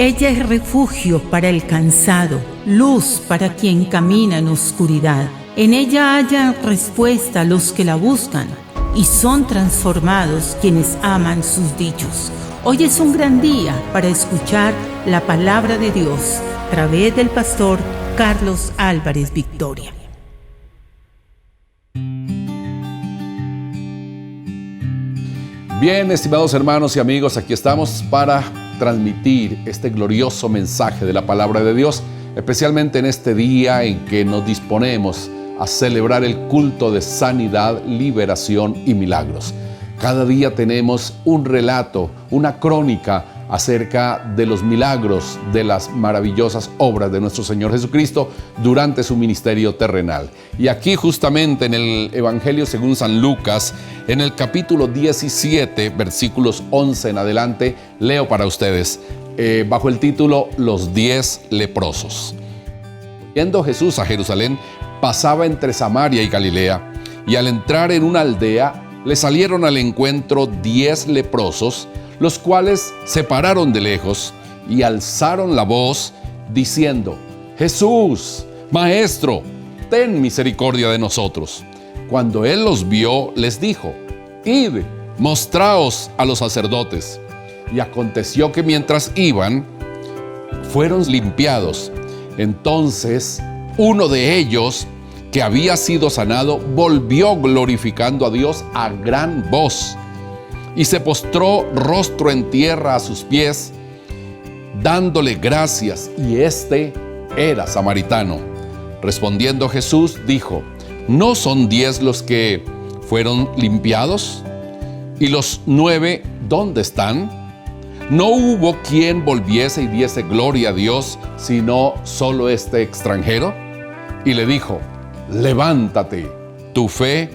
Ella es refugio para el cansado, luz para quien camina en oscuridad. En ella hallan respuesta los que la buscan y son transformados quienes aman sus dichos. Hoy es un gran día para escuchar la palabra de Dios a través del pastor Carlos Álvarez Victoria. Bien, estimados hermanos y amigos, aquí estamos para transmitir este glorioso mensaje de la palabra de Dios, especialmente en este día en que nos disponemos a celebrar el culto de sanidad, liberación y milagros. Cada día tenemos un relato, una crónica acerca de los milagros, de las maravillosas obras de nuestro Señor Jesucristo durante su ministerio terrenal. Y aquí justamente en el Evangelio según San Lucas, en el capítulo 17, versículos 11 en adelante, leo para ustedes, bajo el título Los 10 leprosos. Yendo Jesús a Jerusalén, pasaba entre Samaria y Galilea, y al entrar en una aldea, le salieron al encuentro 10 leprosos, los cuales se pararon de lejos y alzaron la voz diciendo: Jesús, Maestro, ten misericordia de nosotros. Cuando él los vio, les dijo: Id, mostraos a los sacerdotes. Y aconteció que mientras iban, fueron limpiados. Entonces, uno de ellos, que había sido sanado, volvió glorificando a Dios a gran voz, y se postró rostro en tierra a sus pies, dándole gracias, y este era samaritano. Respondiendo Jesús, dijo: ¿No son 10 los que fueron limpiados? ¿Y los 9 dónde están? No hubo quien volviese y diese gloria a Dios, sino solo este extranjero. Y le dijo: levántate, tu fe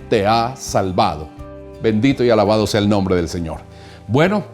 te ha salvado. Bendito y alabado sea el nombre del Señor. Bueno,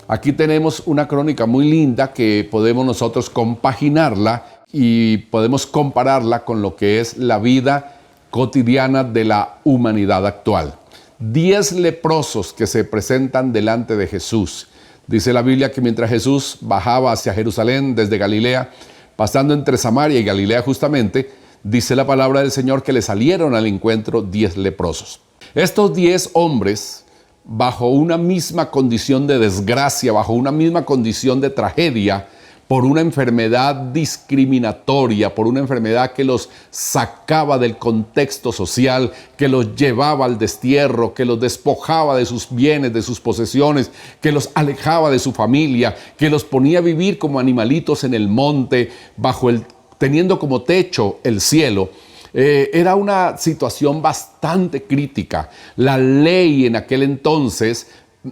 aquí tenemos una crónica muy linda que podemos nosotros compaginarla y podemos compararla con lo que es la vida cotidiana de la humanidad actual. 10 leprosos que se presentan delante de Jesús. Dice la Biblia que mientras Jesús bajaba hacia Jerusalén desde Galilea, pasando entre Samaria y Galilea justamente, dice la palabra del Señor que le salieron al encuentro 10 leprosos. Estos 10 hombres, bajo una misma condición de desgracia, bajo una misma condición de tragedia, por una enfermedad discriminatoria, por una enfermedad que los sacaba del contexto social, que los llevaba al destierro, que los despojaba de sus bienes, de sus posesiones, que los alejaba de su familia, que los ponía a vivir como animalitos en el monte, teniendo como techo el cielo. Era una situación bastante crítica. La ley en aquel entonces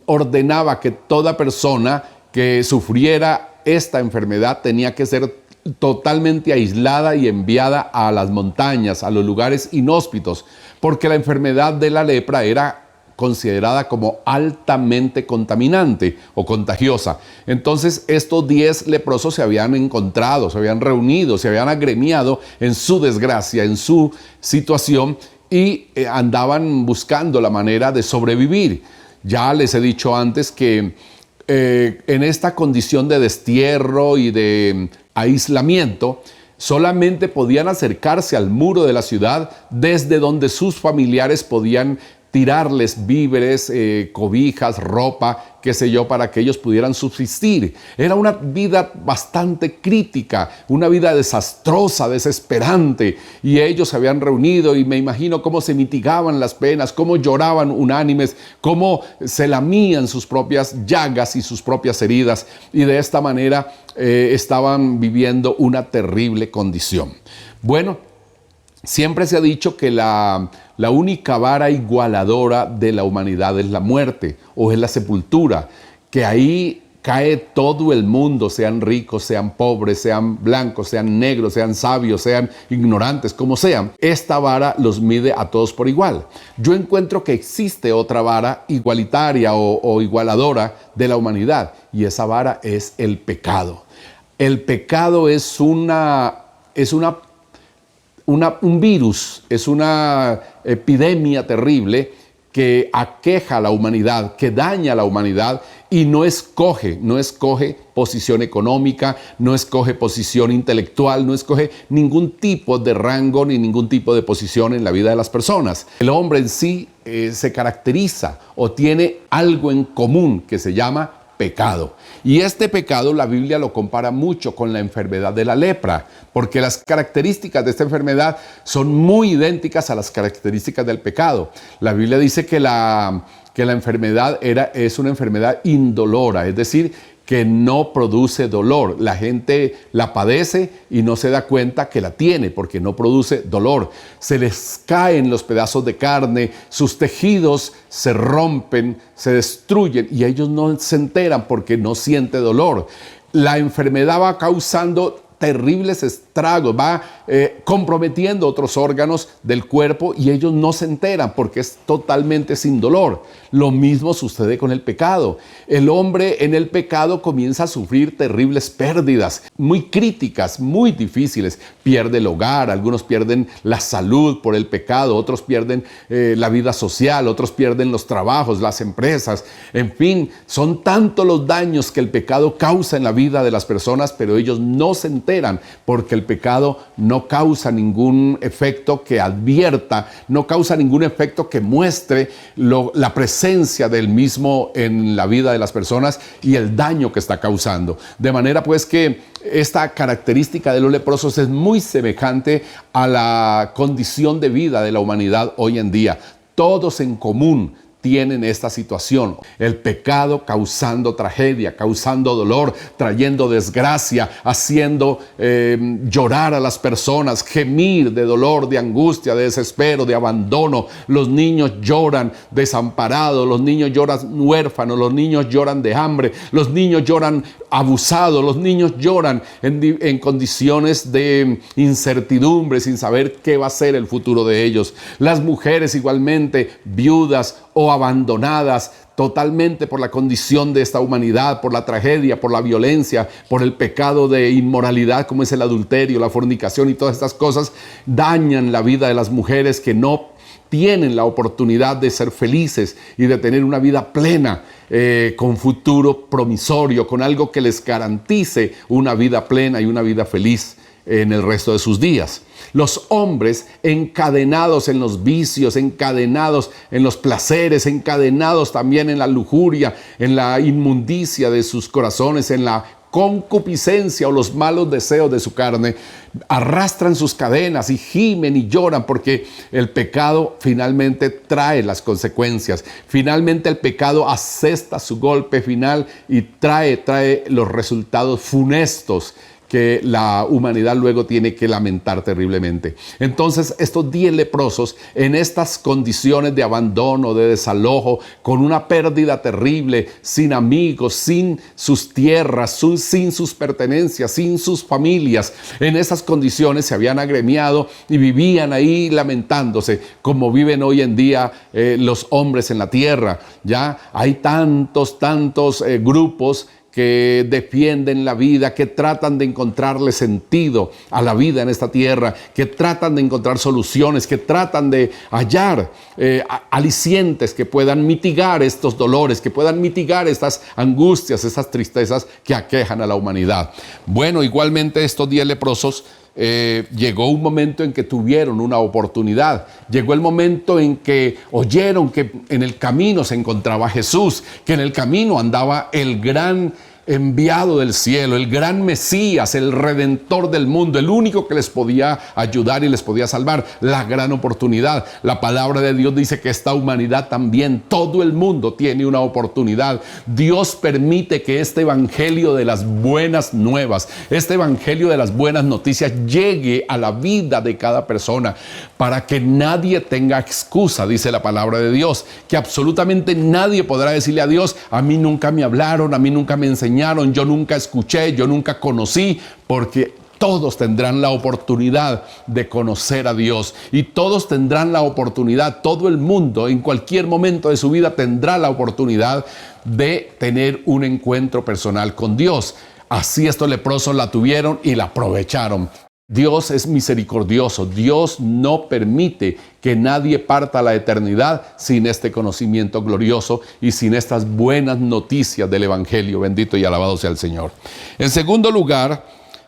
ordenaba que toda persona que sufriera esta enfermedad tenía que ser totalmente aislada y enviada a las montañas, a los lugares inhóspitos, porque la enfermedad de la lepra era considerada como altamente contaminante o contagiosa. Entonces estos 10 leprosos se habían encontrado, se habían reunido, se habían agremiado en su desgracia, en su situación, y andaban buscando la manera de sobrevivir. Ya les he dicho antes que en esta condición de destierro y de aislamiento, solamente podían acercarse al muro de la ciudad desde donde sus familiares podían tirarles víveres, cobijas, ropa, qué sé yo, para que ellos pudieran subsistir. Era una vida bastante crítica, una vida desastrosa, desesperante, y ellos se habían reunido y me imagino cómo se mitigaban las penas, cómo lloraban unánimes, cómo se lamían sus propias llagas y sus propias heridas, y de esta manera estaban viviendo una terrible condición. Bueno, siempre se ha dicho que la única vara igualadora de la humanidad es la muerte o es la sepultura, que ahí cae todo el mundo, sean ricos, sean pobres, sean blancos, sean negros, sean sabios, sean ignorantes, como sean. Esta vara los mide a todos por igual. Yo encuentro que existe otra vara igualitaria o igualadora de la humanidad, y esa vara es el pecado. El pecado es un virus, es una epidemia terrible que aqueja a la humanidad, que daña a la humanidad y no escoge posición económica, no escoge posición intelectual, no escoge ningún tipo de rango ni ningún tipo de posición en la vida de las personas. El hombre en sí se caracteriza o tiene algo en común que se llama pecado. Y este pecado la Biblia lo compara mucho con la enfermedad de la lepra, porque las características de esta enfermedad son muy idénticas a las características del pecado. La Biblia dice que la enfermedad es una enfermedad indolora, es decir, que no produce dolor. La gente la padece y no se da cuenta que la tiene porque no produce dolor. Se les caen los pedazos de carne, sus tejidos se rompen, se destruyen y ellos no se enteran porque no siente dolor. La enfermedad va causando terribles estragos, va comprometiendo otros órganos del cuerpo y ellos no se enteran porque es totalmente sin dolor. Lo mismo sucede con el pecado. El hombre en el pecado comienza a sufrir terribles pérdidas, muy críticas, muy difíciles. Pierde el hogar, algunos pierden la salud por el pecado, otros pierden la vida social, otros pierden los trabajos, las empresas. En fin, son tantos los daños que el pecado causa en la vida de las personas, pero ellos no se enteran porque el pecado no causa ningún efecto que advierta, no causa ningún efecto que muestre la presencia del mismo en la vida de las personas y el daño que está causando. De manera pues que esta característica de los leprosos es muy semejante a la condición de vida de la humanidad hoy en día. Todos en común tienen esta situación, el pecado causando tragedia, causando dolor, trayendo desgracia, haciendo llorar a las personas, gemir de dolor, de angustia, de desespero, de abandono. Los niños lloran desamparados, los niños lloran huérfanos, los niños lloran de hambre, los niños lloran abusados, los niños lloran en condiciones de incertidumbre, sin saber qué va a ser el futuro de ellos. Las mujeres igualmente, viudas o abandonadas totalmente por la condición de esta humanidad, por la tragedia, por la violencia, por el pecado de inmoralidad como es el adulterio, la fornicación y todas estas cosas dañan la vida de las mujeres que no tienen la oportunidad de ser felices y de tener una vida plena, con futuro promisorio, con algo que les garantice una vida plena y una vida feliz en el resto de sus días. Los hombres encadenados en los vicios, encadenados en los placeres, encadenados también en la lujuria, en la inmundicia de sus corazones, en la concupiscencia o los malos deseos de su carne, arrastran sus cadenas y gimen y lloran porque el pecado finalmente trae las consecuencias. Finalmente el pecado asesta su golpe final y trae los resultados funestos que la humanidad luego tiene que lamentar terriblemente. Entonces, estos 10 leprosos, en estas condiciones de abandono, de desalojo, con una pérdida terrible, sin amigos, sin sus tierras, sin sus pertenencias, sin sus familias, en esas condiciones se habían agremiado y vivían ahí lamentándose, como viven hoy en día los hombres en la tierra. Ya hay tantos grupos que defienden la vida, que tratan de encontrarle sentido a la vida en esta tierra, que tratan de encontrar soluciones, que tratan de hallar alicientes que puedan mitigar estos dolores, que puedan mitigar estas angustias, estas tristezas que aquejan a la humanidad. Bueno, igualmente estos 10 leprosos, llegó un momento en que tuvieron una oportunidad. Llegó el momento en que oyeron que en el camino se encontraba Jesús, que en el camino andaba el gran enviado del cielo, el gran Mesías, el Redentor del mundo, el único que les podía ayudar y les podía salvar. La gran oportunidad. La palabra de Dios dice que esta humanidad también, todo el mundo tiene una oportunidad. Dios permite que este evangelio de las buenas nuevas, este evangelio de las buenas noticias llegue a la vida de cada persona para que nadie tenga excusa, dice la palabra de Dios, que absolutamente nadie podrá decirle a Dios: a mí nunca me hablaron, a mí nunca me enseñaron, yo nunca escuché, yo nunca conocí, porque todos tendrán la oportunidad de conocer a Dios y todos tendrán la oportunidad, todo el mundo en cualquier momento de su vida tendrá la oportunidad de tener un encuentro personal con Dios. Así estos leprosos la tuvieron y la aprovecharon. Dios es misericordioso. Dios no permite que nadie parta a la eternidad sin este conocimiento glorioso y sin estas buenas noticias del Evangelio. Bendito y alabado sea el Señor. En segundo lugar,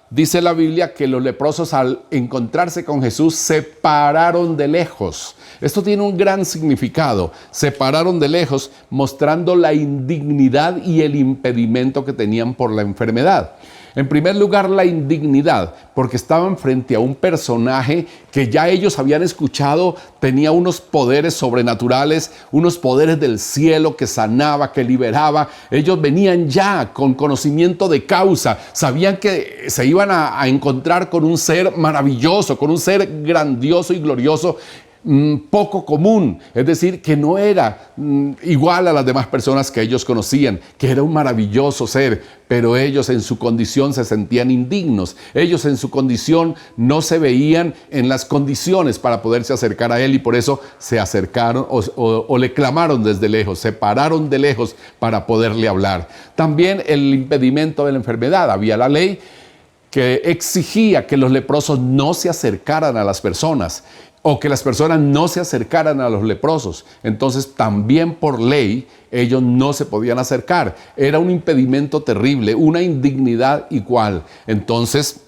dice la Biblia que los leprosos, al encontrarse con Jesús, se pararon de lejos. Esto tiene un gran significado. Se pararon de lejos, mostrando la indignidad y el impedimento que tenían por la enfermedad. En primer lugar, la indignidad, porque estaban frente a un personaje que ya ellos habían escuchado, tenía unos poderes sobrenaturales, unos poderes del cielo que sanaba, que liberaba. Ellos venían ya con conocimiento de causa, sabían que se iban a encontrar con un ser maravilloso, con un ser grandioso y glorioso, poco común, es decir, que no era igual a las demás personas que ellos conocían, que era un maravilloso ser, pero ellos en su condición se sentían indignos. Ellos en su condición no se veían en las condiciones para poderse acercar a Él, y por eso se acercaron o le clamaron desde lejos, se pararon de lejos para poderle hablar. También el impedimento de la enfermedad. Había la ley que exigía que los leprosos no se acercaran a las personas, o que las personas no se acercaran a los leprosos. Entonces también por ley ellos no se podían acercar. Era un impedimento terrible, una indignidad igual. Entonces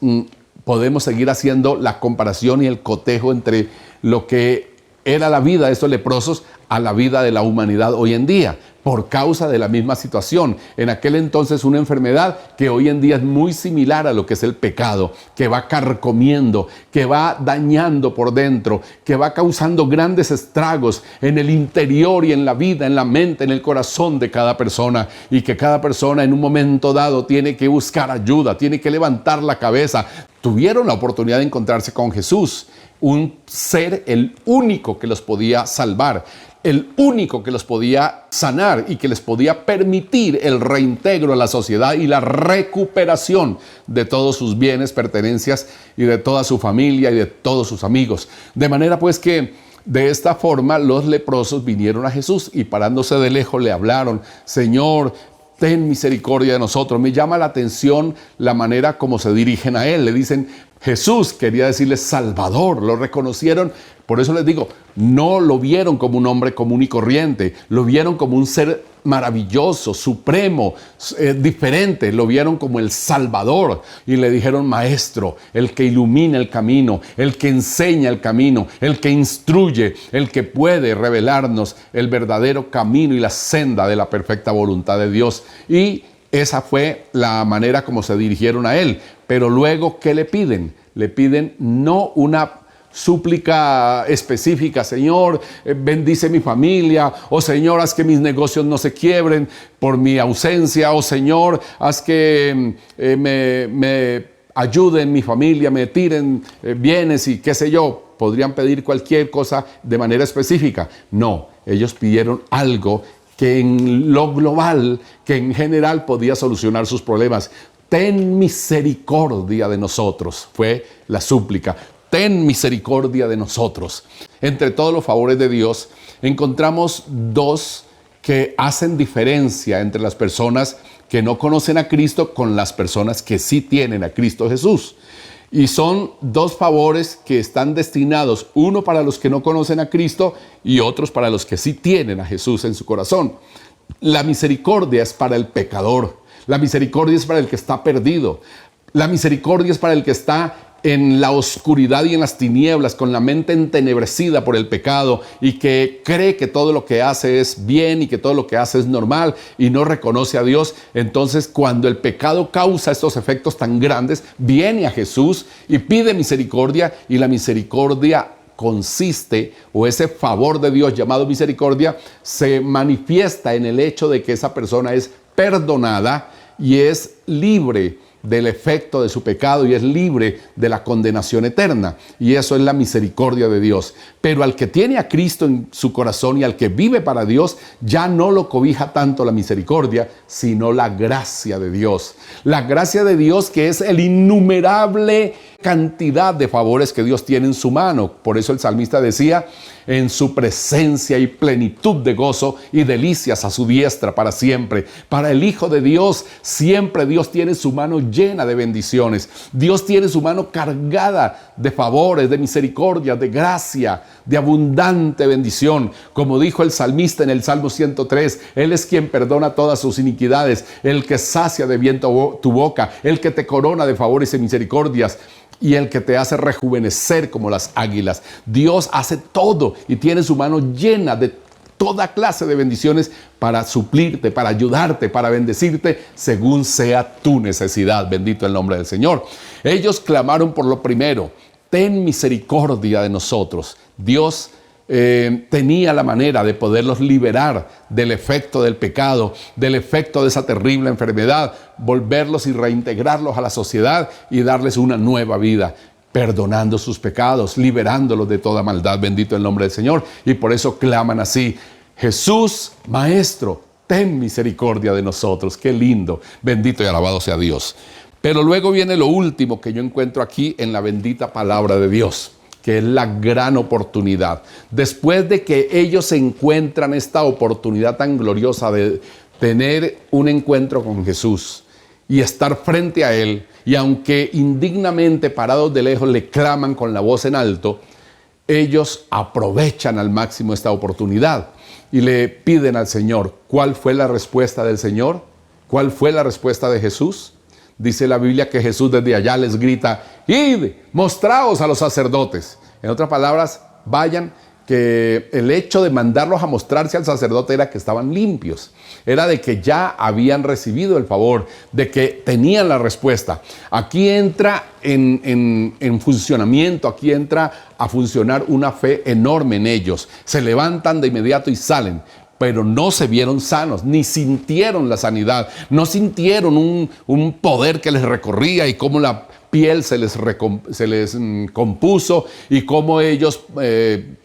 podemos seguir haciendo la comparación y el cotejo entre lo que era la vida de estos leprosos a la vida de la humanidad hoy en día, por causa de la misma situación. En aquel entonces una enfermedad que hoy en día es muy similar a lo que es el pecado, que va carcomiendo, que va dañando por dentro, que va causando grandes estragos en el interior y en la vida, en la mente, en el corazón de cada persona, y que cada persona en un momento dado tiene que buscar ayuda, tiene que levantar la cabeza. Tuvieron la oportunidad de encontrarse con Jesús, un ser, el único que los podía salvar, el único que los podía sanar y que les podía permitir el reintegro a la sociedad y la recuperación de todos sus bienes, pertenencias y de toda su familia y de todos sus amigos. De manera pues que de esta forma los leprosos vinieron a Jesús y parándose de lejos le hablaron: Señor, ten misericordia de nosotros. Me llama la atención la manera como se dirigen a Él. Le dicen Jesús, quería decirles Salvador. Lo reconocieron. Por eso les digo, no lo vieron como un hombre común y corriente. Lo vieron como un ser maravilloso, supremo, diferente. Lo vieron como el Salvador. Y le dijeron Maestro, el que ilumina el camino, el que enseña el camino, el que instruye, el que puede revelarnos el verdadero camino y la senda de la perfecta voluntad de Dios. Y esa fue la manera como se dirigieron a Él. Pero luego, ¿qué le piden? Le piden no una súplica específica: Señor, bendice mi familia, o Señor, haz que mis negocios no se quiebren por mi ausencia, o Señor, haz que me ayuden mi familia, me tiren bienes y qué sé yo. Podrían pedir cualquier cosa de manera específica. No, ellos pidieron algo que en lo global, que en general podía solucionar sus problemas. Ten misericordia de nosotros, fue la súplica. Ten misericordia de nosotros. Entre todos los favores de Dios, encontramos dos que hacen diferencia entre las personas que no conocen a Cristo con las personas que sí tienen a Cristo Jesús. Y son dos favores que están destinados, uno para los que no conocen a Cristo y otros para los que sí tienen a Jesús en su corazón. La misericordia es para el pecador. La misericordia es para el que está perdido. La misericordia es para el que está en la oscuridad y en las tinieblas, con la mente entenebrecida por el pecado y que cree que todo lo que hace es bien y que todo lo que hace es normal y no reconoce a Dios. Entonces, cuando el pecado causa estos efectos tan grandes, viene a Jesús y pide misericordia, y la misericordia consiste, o ese favor de Dios llamado misericordia, se manifiesta en el hecho de que esa persona es perdonada y es libre del efecto de su pecado y es libre de la condenación eterna. Y eso es la misericordia de Dios. Pero al que tiene a Cristo en su corazón y al que vive para Dios, ya no lo cobija tanto la misericordia, sino la gracia de Dios. La gracia de Dios, que es el innumerable cantidad de favores que Dios tiene en su mano. Por eso el salmista decía: en su presencia y plenitud de gozo y delicias a su diestra para siempre. Para el Hijo de Dios, siempre Dios Dios tiene su mano llena de bendiciones. Dios tiene su mano cargada de favores, de misericordia, de gracia, de abundante bendición. Como dijo el salmista en el Salmo 103, Él es quien perdona todas sus iniquidades, el que sacia de bien tu boca, el que te corona de favores y misericordias, y el que te hace rejuvenecer como las águilas. Dios hace todo y tiene su mano llena de toda clase de bendiciones para suplirte, para ayudarte, para bendecirte según sea tu necesidad. Bendito el nombre del Señor. Ellos clamaron por lo primero: ten misericordia de nosotros. Dios tenía la manera de poderlos liberar del efecto del pecado, del efecto de esa terrible enfermedad, volverlos y reintegrarlos a la sociedad y darles una nueva vida, perdonando sus pecados, liberándolos de toda maldad. Bendito el nombre del Señor. Y por eso claman así: Jesús, Maestro, ten misericordia de nosotros. Qué lindo. Bendito y alabado sea Dios. Pero luego viene lo último que yo encuentro aquí en la bendita palabra de Dios, que es la gran oportunidad. Después de que ellos encuentran esta oportunidad tan gloriosa de tener un encuentro con Jesús y estar frente a Él, y aunque indignamente parados de lejos le claman con la voz en alto, ellos aprovechan al máximo esta oportunidad y le piden al Señor. ¿Cuál fue la respuesta del Señor? ¿Cuál fue la respuesta de Jesús? Dice la Biblia que Jesús desde allá les grita: id, mostraos a los sacerdotes. En otras palabras, vayan, que el hecho de mandarlos a mostrarse al sacerdote era que estaban limpios, era de que ya habían recibido el favor, de que tenían la respuesta. Aquí entra en funcionamiento, aquí entra a funcionar una fe enorme en ellos. Se levantan de inmediato y salen, pero no se vieron sanos, ni sintieron la sanidad, no sintieron un poder que les recorría y cómo la piel se les compuso y cómo ellos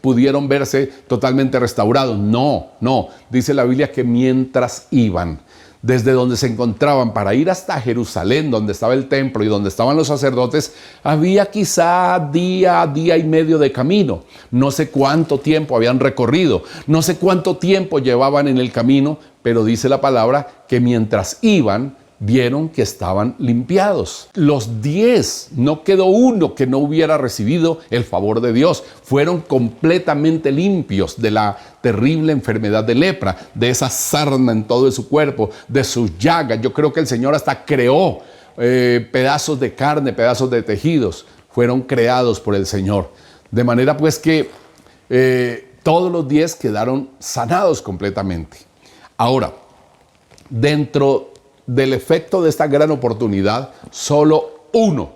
pudieron verse totalmente restaurados. No, dice la Biblia que mientras iban desde donde se encontraban para ir hasta Jerusalén, donde estaba el templo y donde estaban los sacerdotes, había quizá día y medio de camino. No sé cuánto tiempo habían recorrido, no sé cuánto tiempo llevaban en el camino, pero dice la palabra que mientras iban, vieron que estaban limpiados. Los 10, no quedó uno que no hubiera recibido el favor de Dios. Fueron completamente limpios de la terrible enfermedad de lepra, de esa sarna en todo su cuerpo, de sus llagas. Yo creo que el Señor hasta creó pedazos de carne, pedazos de tejidos. Fueron creados por el Señor. De manera pues que todos los 10 quedaron sanados completamente. Ahora, dentro del efecto de esta gran oportunidad, solo uno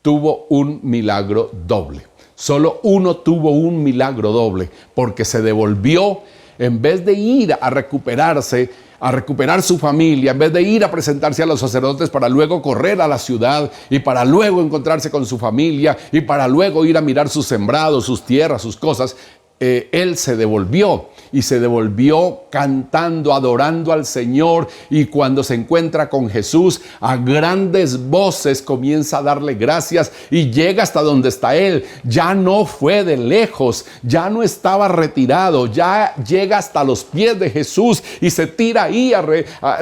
tuvo un milagro doble. Solo uno tuvo un milagro doble, porque se devolvió. En vez de ir a recuperarse, a recuperar su familia, en vez de ir a presentarse a los sacerdotes para luego correr a la ciudad y para luego encontrarse con su familia y para luego ir a mirar sus sembrados, sus tierras, sus cosas, él se devolvió, y se devolvió cantando, adorando al Señor, y cuando se encuentra con Jesús, a grandes voces comienza a darle gracias y llega hasta donde está Él. Ya no fue de lejos, ya no estaba retirado, ya llega hasta los pies de Jesús y se tira ahí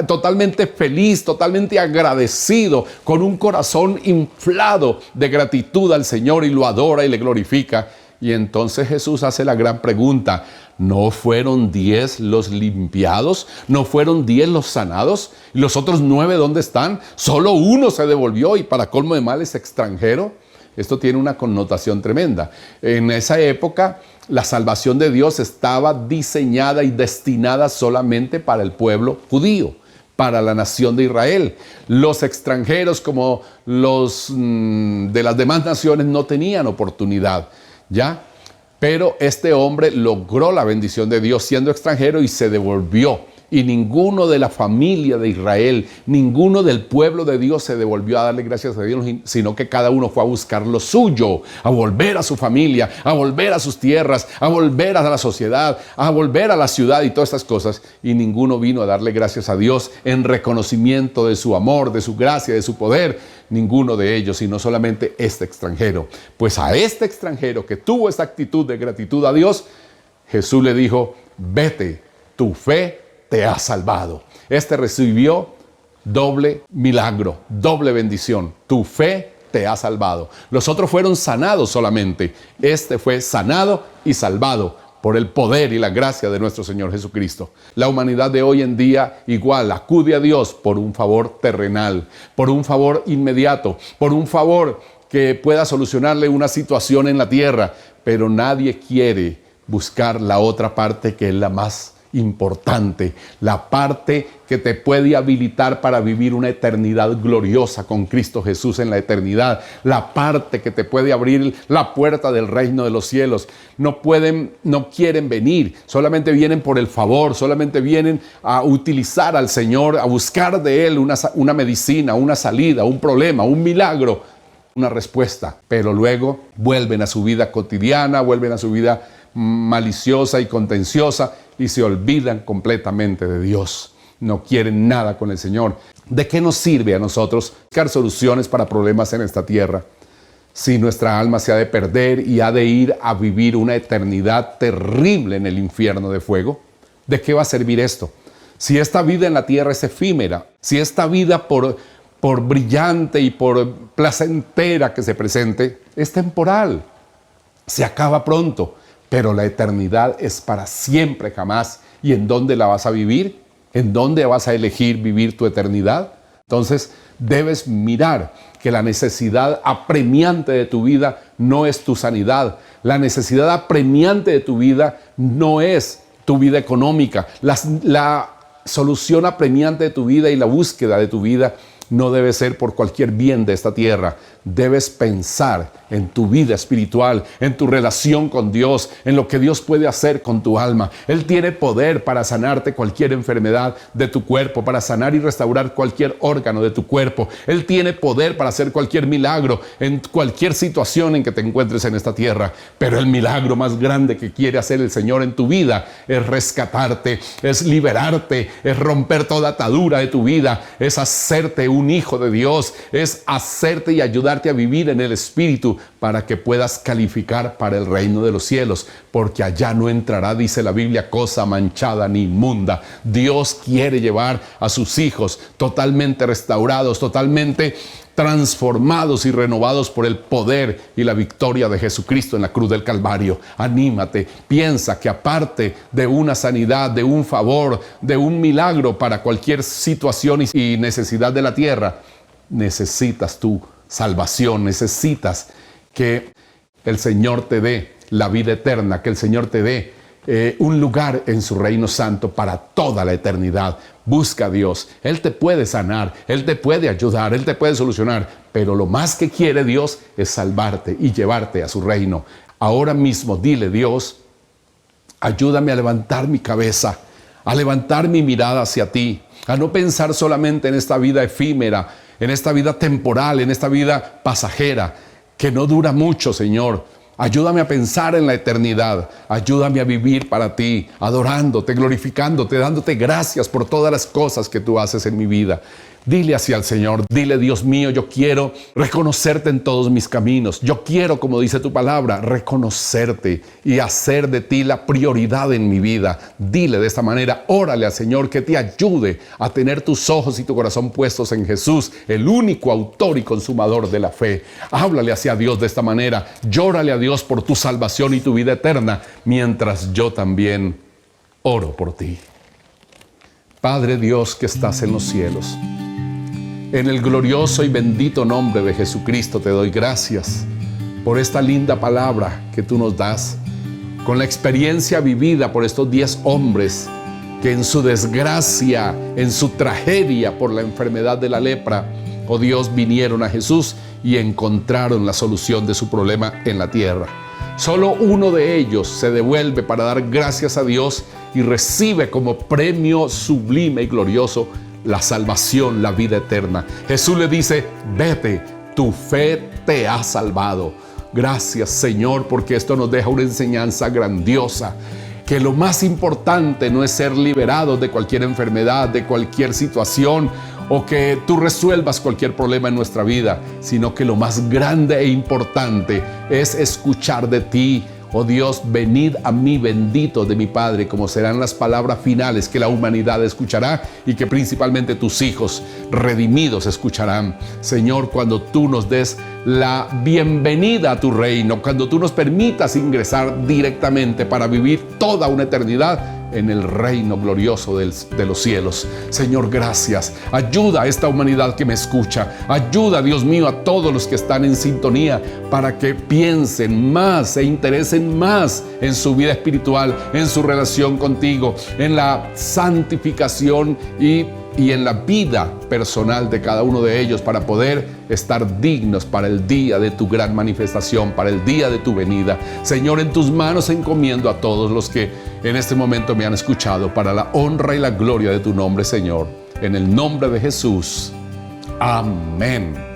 totalmente feliz, totalmente agradecido, con un corazón inflado de gratitud al Señor, y lo adora y le glorifica. Y entonces Jesús hace la gran pregunta: ¿no fueron 10 los limpiados? ¿No fueron 10 los sanados? ¿Y los otros 9 dónde están? Solo uno se devolvió, y para colmo de males extranjero. Esto tiene una connotación tremenda. En esa época, la salvación de Dios estaba diseñada y destinada solamente para el pueblo judío, para la nación de Israel. Los extranjeros, como los de las demás naciones, no tenían oportunidad. ¿Ya? Pero este hombre logró la bendición de Dios siendo extranjero y se devolvió. Y ninguno de la familia de Israel, ninguno del pueblo de Dios se devolvió a darle gracias a Dios, sino que cada uno fue a buscar lo suyo, a volver a su familia, a volver a sus tierras, a volver a la sociedad, a volver a la ciudad y todas estas cosas. Y ninguno vino a darle gracias a Dios en reconocimiento de su amor, de su gracia, de su poder. Ninguno de ellos, sino solamente este extranjero. Pues a este extranjero que tuvo esta actitud de gratitud a Dios, Jesús le dijo: vete, tu fe te ha salvado. Este recibió doble milagro, doble bendición. Tu fe te ha salvado. Los otros fueron sanados solamente. Este fue sanado y salvado por el poder y la gracia de nuestro Señor Jesucristo. La humanidad de hoy en día igual acude a Dios por un favor terrenal, por un favor inmediato, por un favor que pueda solucionarle una situación en la tierra, pero nadie quiere buscar la otra parte que es la más importante, la parte que te puede habilitar para vivir una eternidad gloriosa con Cristo Jesús en la eternidad, la parte que te puede abrir la puerta del reino de los cielos. No quieren venir, solamente vienen por el favor, solamente vienen a utilizar al Señor, a buscar de Él una medicina, una salida, un problema, un milagro, una respuesta, pero luego vuelven a su vida cotidiana, vuelven a su vida maliciosa y contenciosa y se olvidan completamente de Dios. No quieren nada con el Señor. ¿De qué nos sirve a nosotros buscar soluciones para problemas en esta tierra si nuestra alma se ha de perder y ha de ir a vivir una eternidad terrible en el infierno de fuego? ¿De qué va a servir esto? Si esta vida en la tierra es efímera, si esta vida por brillante y por placentera que se presente, es temporal, se acaba pronto. Pero la eternidad es para siempre, jamás. ¿Y en dónde la vas a vivir? ¿En dónde vas a elegir vivir tu eternidad? Entonces, debes mirar que la necesidad apremiante de tu vida no es tu sanidad. La necesidad apremiante de tu vida no es tu vida económica. La solución apremiante de tu vida y la búsqueda de tu vida no debe ser por cualquier bien de esta tierra. Debes pensar en tu vida espiritual, en tu relación con Dios, en lo que Dios puede hacer con tu alma. Él tiene poder para sanarte cualquier enfermedad de tu cuerpo, para sanar y restaurar cualquier órgano de tu cuerpo. Él tiene poder para hacer cualquier milagro en cualquier situación en que te encuentres en esta tierra. Pero el milagro más grande que quiere hacer el Señor en tu vida es rescatarte, es liberarte, es romper toda atadura de tu vida, es hacerte un hijo de Dios, es hacerte y ayudarte a vivir en el Espíritu para que puedas calificar para el reino de los cielos, porque allá no entrará, dice la Biblia, cosa manchada ni inmunda. Dios quiere llevar a sus hijos totalmente restaurados, totalmente transformados y renovados por el poder y la victoria de Jesucristo en la cruz del Calvario. Anímate, piensa que aparte de una sanidad, de un favor, de un milagro para cualquier situación y necesidad de la tierra, necesitas tu salvación, necesitas que el Señor te dé la vida eterna, que el Señor te dé un lugar en su reino santo para toda la eternidad. Busca a Dios, Él te puede sanar, Él te puede ayudar, Él te puede solucionar, pero lo más que quiere Dios es salvarte y llevarte a su reino. Ahora mismo dile: Dios, ayúdame a levantar mi cabeza, a levantar mi mirada hacia ti, a no pensar solamente en esta vida efímera, en esta vida temporal, en esta vida pasajera, que no dura mucho, Señor. Ayúdame a pensar en la eternidad. Ayúdame a vivir para ti, adorándote, glorificándote, dándote gracias por todas las cosas que tú haces en mi vida. Dile así al Señor, dile: Dios mío, yo quiero reconocerte en todos mis caminos. Yo quiero, como dice tu palabra, reconocerte y hacer de ti la prioridad en mi vida. Dile de esta manera, órale al Señor que te ayude a tener tus ojos y tu corazón puestos en Jesús, el único autor y consumador de la fe. Háblale hacia Dios de esta manera, llórale a Dios por tu salvación y tu vida eterna, mientras yo también oro por ti. Padre Dios que estás en los cielos, en el glorioso y bendito nombre de Jesucristo te doy gracias por esta linda palabra que tú nos das, con la experiencia vivida por estos 10 hombres que en su desgracia, en su tragedia por la enfermedad de la lepra, oh Dios, vinieron a Jesús y encontraron la solución de su problema en la tierra. Solo uno de ellos se devuelve para dar gracias a Dios y recibe como premio sublime y glorioso la salvación, la vida eterna. Jesús le dice: vete, tu fe te ha salvado. Gracias, Señor, porque esto nos deja una enseñanza grandiosa, que lo más importante no es ser liberados de cualquier enfermedad, de cualquier situación, o que tú resuelvas cualquier problema en nuestra vida, sino que lo más grande e importante es escuchar de ti, Oh Dios, venid a mí, bendito de mi Padre, como serán las palabras finales que la humanidad escuchará y que principalmente tus hijos redimidos escucharán. Señor, cuando tú nos des la bienvenida a tu reino, cuando tú nos permitas ingresar directamente para vivir toda una eternidad en el reino glorioso de los cielos. Señor, gracias. Ayuda a esta humanidad que me escucha. Ayuda, Dios mío, a todos los que están en sintonía para que piensen más, se interesen más en su vida espiritual, en su relación contigo, en la santificación y en la vida personal de cada uno de ellos, para poder estar dignos para el día de tu gran manifestación, para el día de tu venida. Señor, en tus manos encomiendo a todos los que en este momento me han escuchado, para la honra y la gloria de tu nombre, Señor. En el nombre de Jesús. Amén.